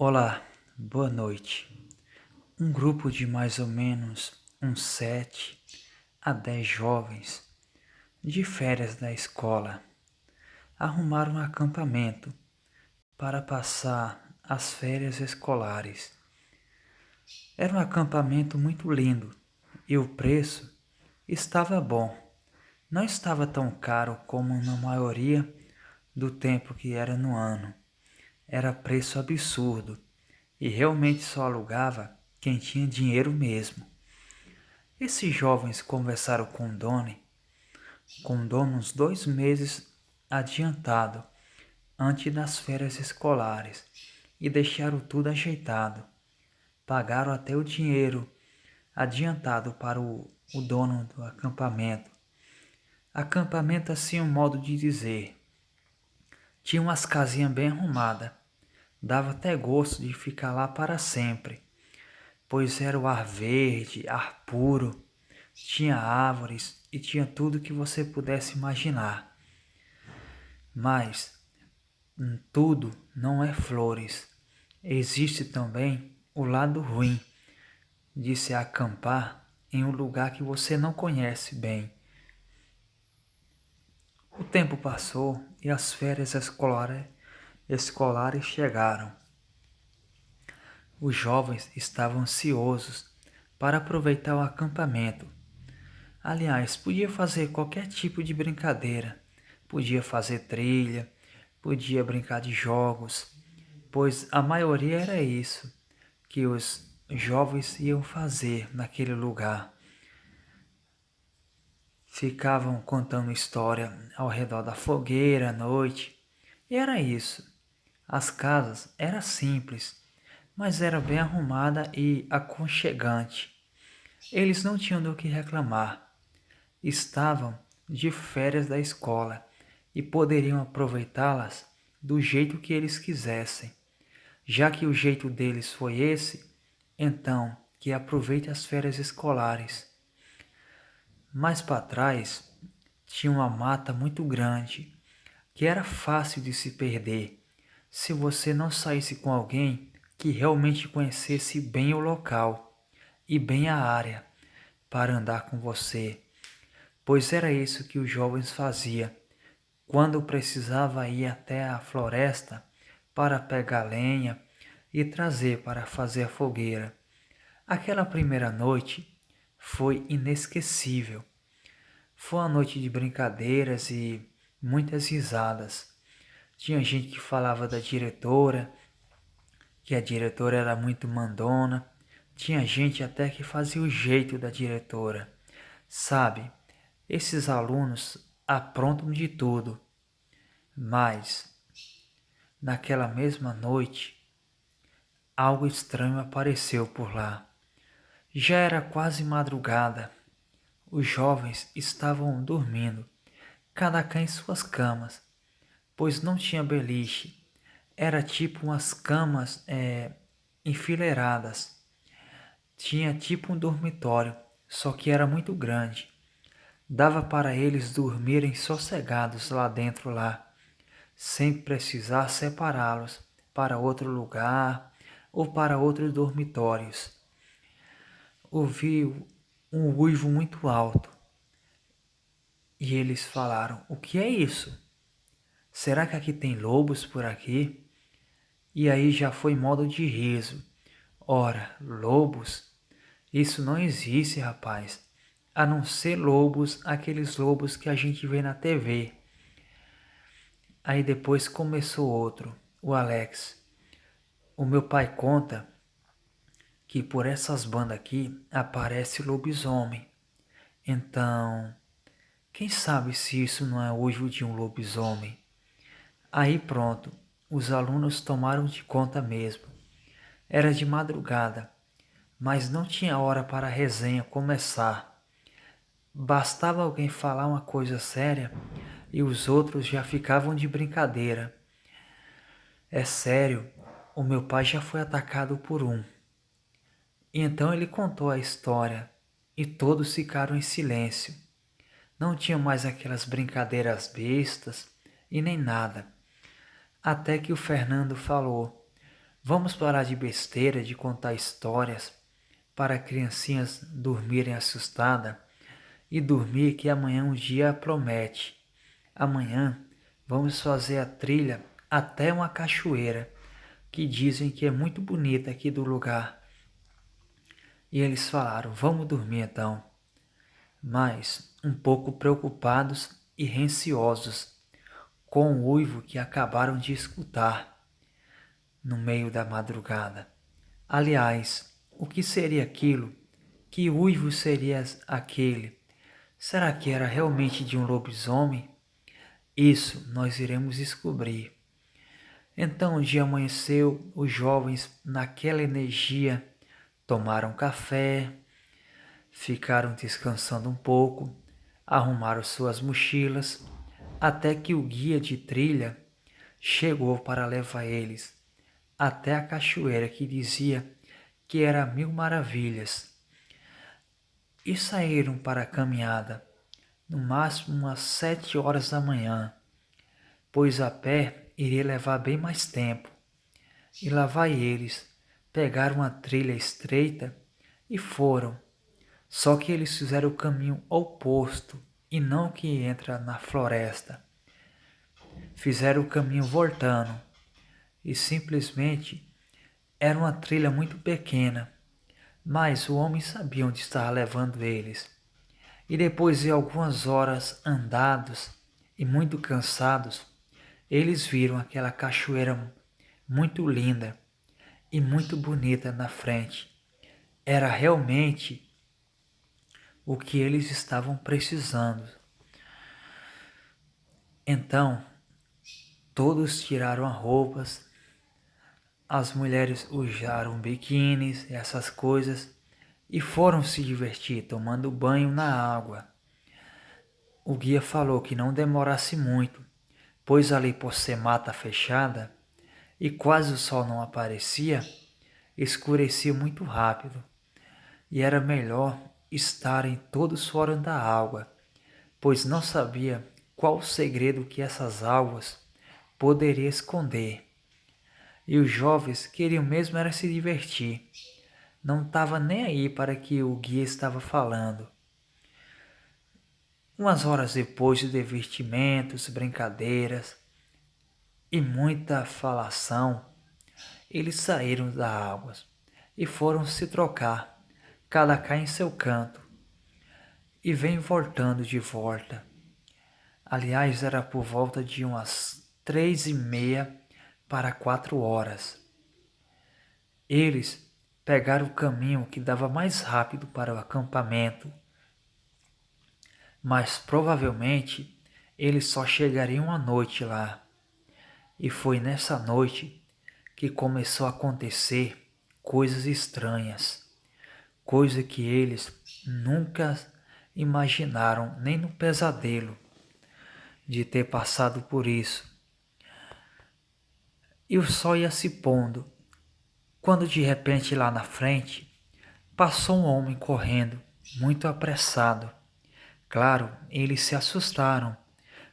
Olá, boa noite. Um grupo de mais ou menos uns 7 a 10 jovens de férias da escola arrumaram um acampamento para passar as férias escolares. Era um acampamento muito lindo e o preço estava bom. Não estava tão caro como na maioria do tempo que era no ano. Era preço absurdo e realmente só alugava quem tinha dinheiro mesmo. Esses jovens conversaram com o dono uns 2 meses adiantado, antes das férias escolares, e deixaram tudo ajeitado. Pagaram até o dinheiro adiantado para o dono do acampamento. Acampamento assim, um modo de dizer. Tinha umas casinhas bem arrumadas. Dava até gosto de ficar lá para sempre, pois era o ar verde, ar puro, tinha árvores e tinha tudo que você pudesse imaginar. Mas tudo não é flores. Existe também o lado ruim de se acampar em um lugar que você não conhece bem. O tempo passou e as férias escolares chegaram. Os jovens estavam ansiosos para aproveitar o acampamento. Aliás, podia fazer qualquer tipo de brincadeira. Podia fazer trilha, podia brincar de jogos, pois a maioria era isso que os jovens iam fazer naquele lugar. Ficavam contando história ao redor da fogueira à noite, e era isso. As casas eram simples, mas era bem arrumada e aconchegante. Eles não tinham do que reclamar. Estavam de férias da escola e poderiam aproveitá-las do jeito que eles quisessem. Já que o jeito deles foi esse, então que aproveite as férias escolares. Mais para trás tinha uma mata muito grande, que era fácil de se perder se você não saísse com alguém que realmente conhecesse bem o local e bem a área para andar com você, pois era isso que os jovens faziam quando precisava ir até a floresta para pegar lenha e trazer para fazer a fogueira. Aquela primeira noite foi inesquecível. Foi uma noite de brincadeiras e muitas risadas. Tinha gente que falava da diretora, que a diretora era muito mandona. Tinha gente até que fazia o jeito da diretora. Sabe, esses alunos aprontam de tudo. Mas, naquela mesma noite, algo estranho apareceu por lá. Já era quase madrugada. Os jovens estavam dormindo, cada quem em suas camas, pois não tinha beliche. Era tipo umas camas enfileiradas. Tinha tipo um dormitório, só que era muito grande. Dava para eles dormirem sossegados lá dentro sem precisar separá-los para outro lugar ou para outros dormitórios. Ouviu um uivo muito alto e eles falaram: "O que é isso? Será que aqui tem lobos por aqui?" E aí já foi modo de riso. Ora, lobos? Isso não existe, rapaz. A não ser lobos, aqueles lobos que a gente vê na TV. Aí depois começou outro, o Alex. O meu pai conta que por essas bandas aqui aparece lobisomem. Então, quem sabe se isso não é uivo de um lobisomem? Aí pronto, os alunos tomaram de conta mesmo. Era de madrugada, mas não tinha hora para a resenha começar. Bastava alguém falar uma coisa séria e os outros já ficavam de brincadeira. É sério, o meu pai já foi atacado por um. E então ele contou a história e todos ficaram em silêncio. Não tinha mais aquelas brincadeiras bestas e nem nada. Até que o Fernando falou: Vamos parar de besteira de contar histórias para criancinhas dormirem assustadas e dormir que amanhã um dia promete. Amanhã vamos fazer a trilha até uma cachoeira que dizem que é muito bonita aqui do lugar. E eles falaram, vamos dormir então. Mas um pouco preocupados e receosos com o uivo que acabaram de escutar no meio da madrugada. Aliás, o que seria aquilo? Que uivo seria aquele? Será que era realmente de um lobisomem? Isso nós iremos descobrir. Então o dia amanheceu, os jovens, naquela energia, tomaram café, ficaram descansando um pouco, arrumaram suas mochilas, até que o guia de trilha chegou para levar eles até a cachoeira que dizia que era 1000 maravilhas. E saíram para a caminhada, no máximo umas 7 horas da manhã, pois a pé iria levar bem mais tempo. E lá vai eles, pegaram uma trilha estreita e foram. Só que eles fizeram o caminho oposto e não o que entra na floresta. Fizeram o caminho voltando e simplesmente era uma trilha muito pequena, mas o homem sabia onde estava levando eles. E depois de algumas horas andados e muito cansados, eles viram aquela cachoeira muito linda e muito bonita na frente. Era realmente o que eles estavam precisando. Então, todos tiraram as roupas, as mulheres usaram biquínis e essas coisas e foram se divertir tomando banho na água. O guia falou que não demorasse muito, pois ali por ser mata fechada e quase o sol não aparecia, escurecia muito rápido e era melhor estarem todos fora da água, pois não sabia qual o segredo que essas águas poderiam esconder. E os jovens queriam mesmo era se divertir. Não estava nem aí para que o guia estava falando. Umas horas depois de divertimentos, brincadeiras e muita falação, eles saíram da água e foram se trocar, cada cá em seu canto, e vem voltando de volta. Aliás, era por volta de umas 3:30 para 4 horas. Eles pegaram o caminho que dava mais rápido para o acampamento, mas provavelmente eles só chegariam à noite lá. E foi nessa noite que começou a acontecer coisas estranhas, coisa que eles nunca imaginaram nem no pesadelo de ter passado por isso. E o sol ia se pondo, quando de repente lá na frente passou um homem correndo, muito apressado. Claro, eles se assustaram,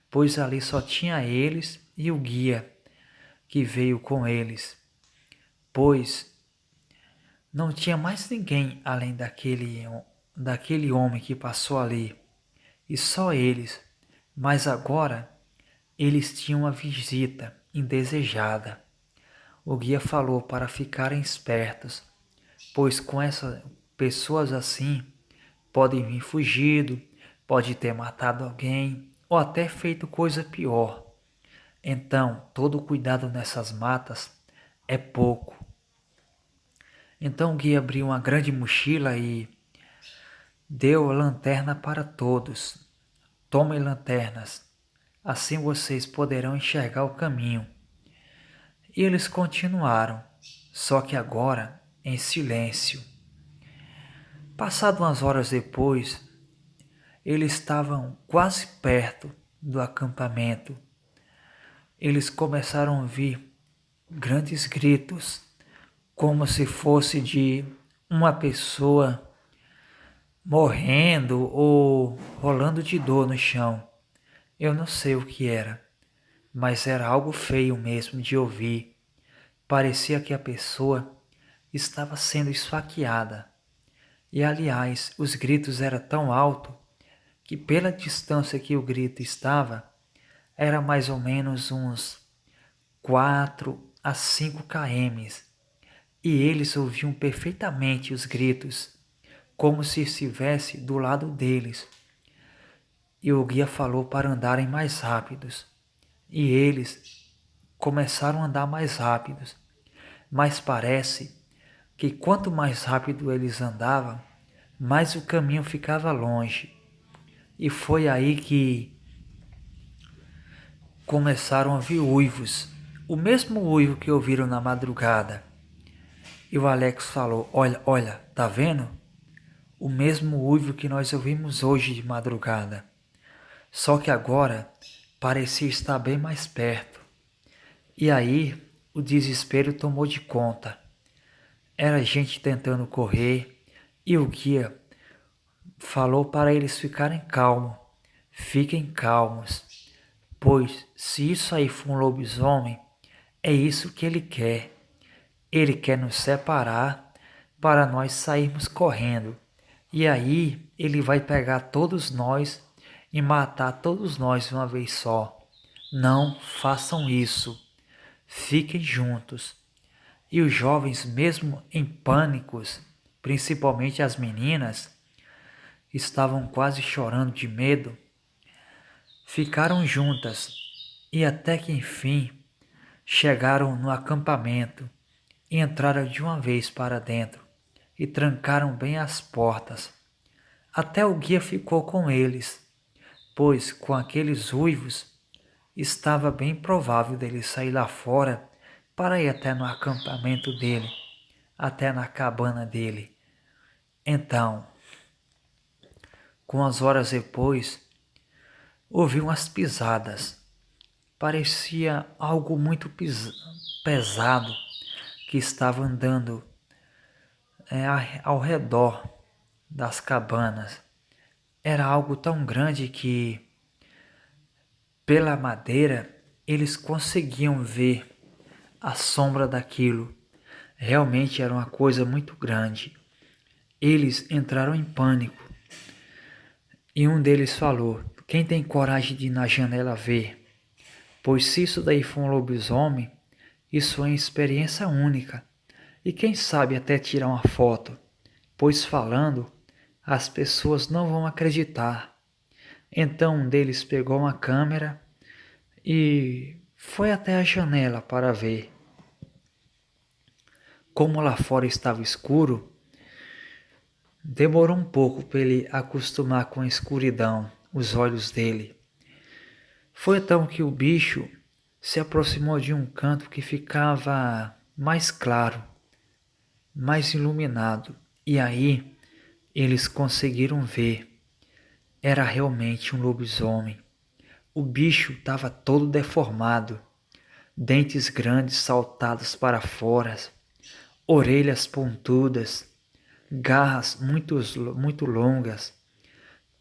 pois ali só tinha eles e o guia que veio com eles, pois não tinha mais ninguém além daquele homem que passou ali, e só eles. Mas agora eles tinham uma visita indesejada. O guia falou para ficarem espertos, pois com essas pessoas assim, podem vir fugido, pode ter matado alguém ou até feito coisa pior. Então, todo cuidado nessas matas é pouco. Então o guia abriu uma grande mochila e deu a lanterna para todos. Tomem lanternas, assim vocês poderão enxergar o caminho. E eles continuaram, só que agora em silêncio. Passado umas horas depois, eles estavam quase perto do acampamento. Eles começaram a ouvir grandes gritos, como se fosse de uma pessoa morrendo ou rolando de dor no chão. Eu não sei o que era, mas era algo feio mesmo de ouvir. Parecia que a pessoa estava sendo esfaqueada. E aliás, os gritos eram tão altos que pela distância que o grito estava, era mais ou menos uns 4 a 5 km. E eles ouviam perfeitamente os gritos, como se estivesse do lado deles. E o guia falou para andarem mais rápidos. E eles começaram a andar mais rápidos. Mas parece que quanto mais rápido eles andavam, mais o caminho ficava longe. E foi aí que começaram a ouvir uivos, o mesmo uivo que ouviram na madrugada. E o Alex falou: olha, olha, tá vendo? O mesmo uivo que nós ouvimos hoje de madrugada. Só que agora parecia estar bem mais perto. E aí o desespero tomou de conta. Era gente tentando correr e o guia falou para eles ficarem calmos. Fiquem calmos, pois se isso aí for um lobisomem, é isso que ele quer. Ele quer nos separar para nós sairmos correndo. E aí ele vai pegar todos nós e matar todos nós de uma vez só. Não façam isso. Fiquem juntos. E os jovens, mesmo em pânicos, principalmente as meninas, estavam quase chorando de medo, ficaram juntas e até que enfim chegaram no acampamento e entraram de uma vez para dentro e trancaram bem as portas. Até o guia ficou com eles, pois com aqueles uivos estava bem provável dele sair lá fora para ir até no acampamento dele, até na cabana dele. Então, com as horas depois, ouvi umas pisadas. Parecia algo muito pesado que estava andando ao redor das cabanas. Era algo tão grande que, pela madeira, eles conseguiam ver a sombra daquilo. Realmente era uma coisa muito grande. Eles entraram em pânico. E um deles falou: quem tem coragem de ir na janela ver? Pois se isso daí for um lobisomem, isso é uma experiência única. E quem sabe até tirar uma foto, pois falando, as pessoas não vão acreditar. Então um deles pegou uma câmera e foi até a janela para ver. Como lá fora estava escuro, demorou um pouco para ele acostumar com a escuridão, os olhos dele. Foi então que o bicho se aproximou de um canto que ficava mais claro, mais iluminado, e aí eles conseguiram ver. Era realmente um lobisomem. O bicho estava todo deformado, dentes grandes saltados para fora, orelhas pontudas, garras muito longas,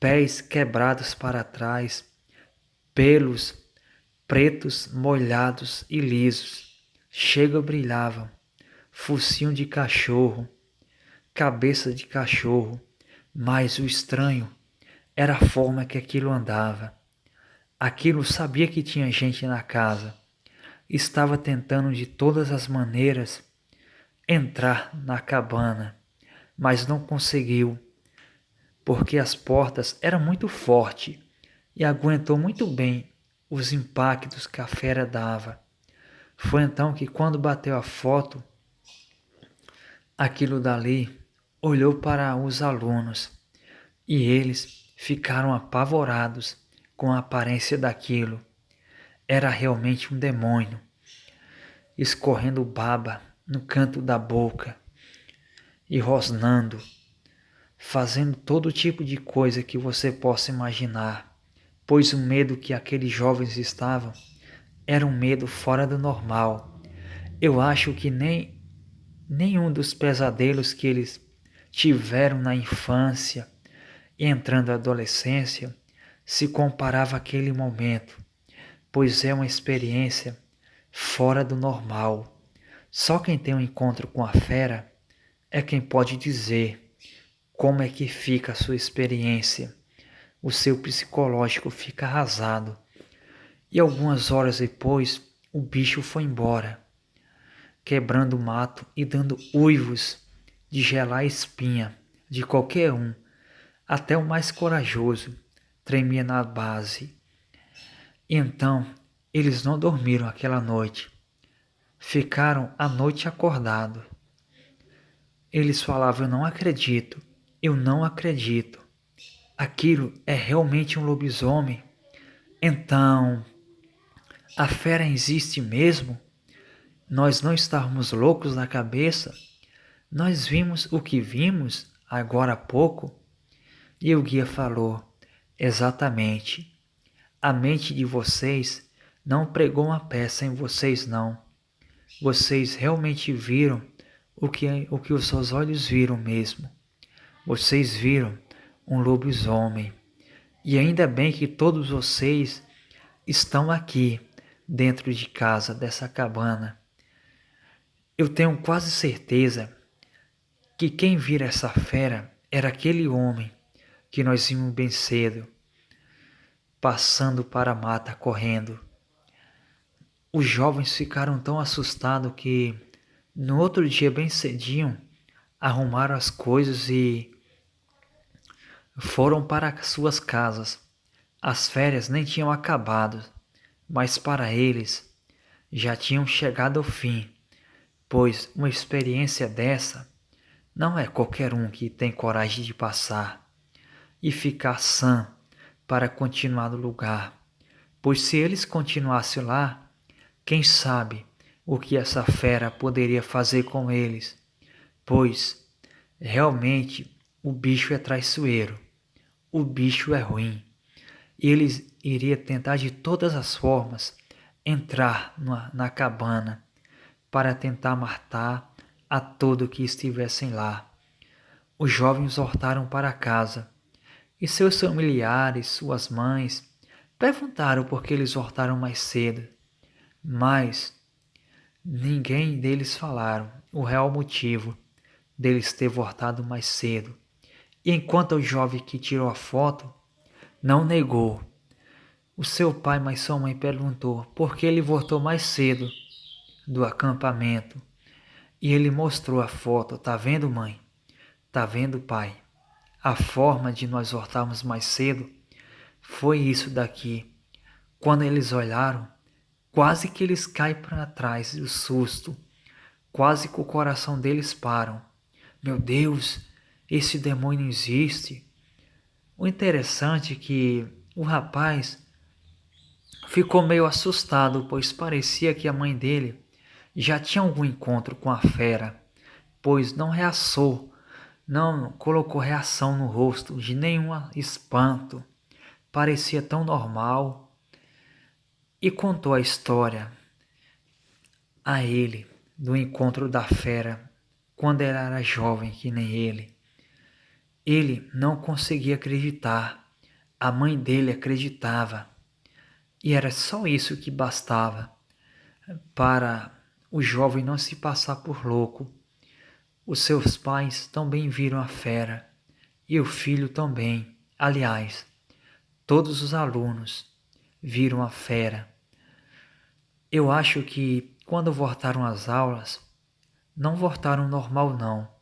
pés quebrados para trás, pelos pretos, molhados e lisos, brilhavam, focinho de cachorro, cabeça de cachorro, mas o estranho era a forma que aquilo andava. Aquilo sabia que tinha gente na casa, estava tentando de todas as maneiras entrar na cabana, mas não conseguiu, porque as portas eram muito fortes e aguentou muito bem os impactos que a fera dava. Foi então que quando bateu a foto, aquilo dali olhou para os alunos e eles ficaram apavorados com a aparência daquilo. Era realmente um demônio, escorrendo baba no canto da boca e rosnando, fazendo todo tipo de coisa que você possa imaginar, pois o medo que aqueles jovens estavam era um medo fora do normal. Eu acho que nenhum dos pesadelos que eles tiveram na infância e entrando na adolescência se comparava àquele momento, pois é uma experiência fora do normal. Só quem tem um encontro com a fera é quem pode dizer como é que fica a sua experiência. O seu psicológico fica arrasado. E algumas horas depois, o bicho foi embora, quebrando o mato e dando uivos de gelar a espinha de qualquer um, até o mais corajoso tremia na base. E então, eles não dormiram aquela noite. Ficaram a noite acordados. Eles falavam: eu não acredito. Aquilo é realmente um lobisomem? Então, a fera existe mesmo? Nós não estávamos loucos na cabeça? Nós vimos o que vimos agora há pouco? E o guia falou: exatamente. A mente de vocês não pregou uma peça em vocês, não. Vocês realmente viram o que os seus olhos viram mesmo. Vocês viram um lobisomem. E ainda bem que todos vocês estão aqui, dentro de casa, dessa cabana. Eu tenho quase certeza que quem vira essa fera era aquele homem que nós vimos bem cedo, passando para a mata correndo. Os jovens ficaram tão assustados que, no outro dia bem cedinho, arrumaram as coisas e foram para suas casas. As férias nem tinham acabado, mas para eles já tinham chegado ao fim, pois uma experiência dessa não é qualquer um que tem coragem de passar e ficar sã para continuar no lugar, pois se eles continuassem lá, quem sabe o que essa fera poderia fazer com eles, pois realmente o bicho é traiçoeiro, o bicho é ruim, e eles iriam tentar de todas as formas entrar na cabana para tentar matar a todos que estivessem lá. Os jovens voltaram para casa e seus familiares, suas mães, perguntaram por que eles voltaram mais cedo, mas ninguém deles falaram o real motivo deles ter voltado mais cedo. E enquanto o jovem que tirou a foto não negou, o seu pai mas sua mãe perguntou por que ele voltou mais cedo do acampamento. E ele mostrou a foto. Tá vendo, mãe? Tá vendo, pai? A forma de nós voltarmos mais cedo foi isso daqui. Quando eles olharam, quase que eles caem para trás do susto. Quase que o coração deles param. Meu Deus, esse demônio existe. O interessante é que o rapaz ficou meio assustado, pois parecia que a mãe dele já tinha algum encontro com a fera, pois não reaçou, não colocou reação no rosto de nenhum espanto. Parecia tão normal e contou a história a ele do encontro da fera quando ela era jovem que nem ele. Ele não conseguia acreditar, a mãe dele acreditava, e era só isso que bastava para o jovem não se passar por louco. Os seus pais também viram a fera, e o filho também. Aliás, todos os alunos viram a fera. Eu acho que quando voltaram às aulas, não voltaram normal não.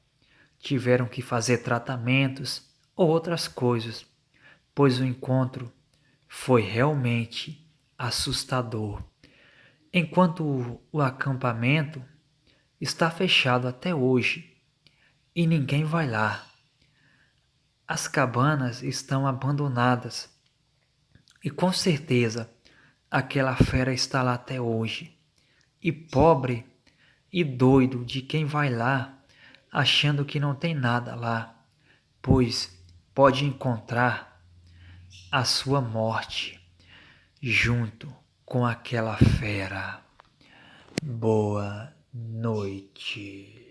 Tiveram que fazer tratamentos ou outras coisas, pois o encontro foi realmente assustador. Enquanto o acampamento está fechado até hoje e ninguém vai lá. As cabanas estão abandonadas e com certeza aquela fera está lá até hoje. E pobre e doido de quem vai lá achando que não tem nada lá, pois pode encontrar a sua morte junto com aquela fera. Boa noite.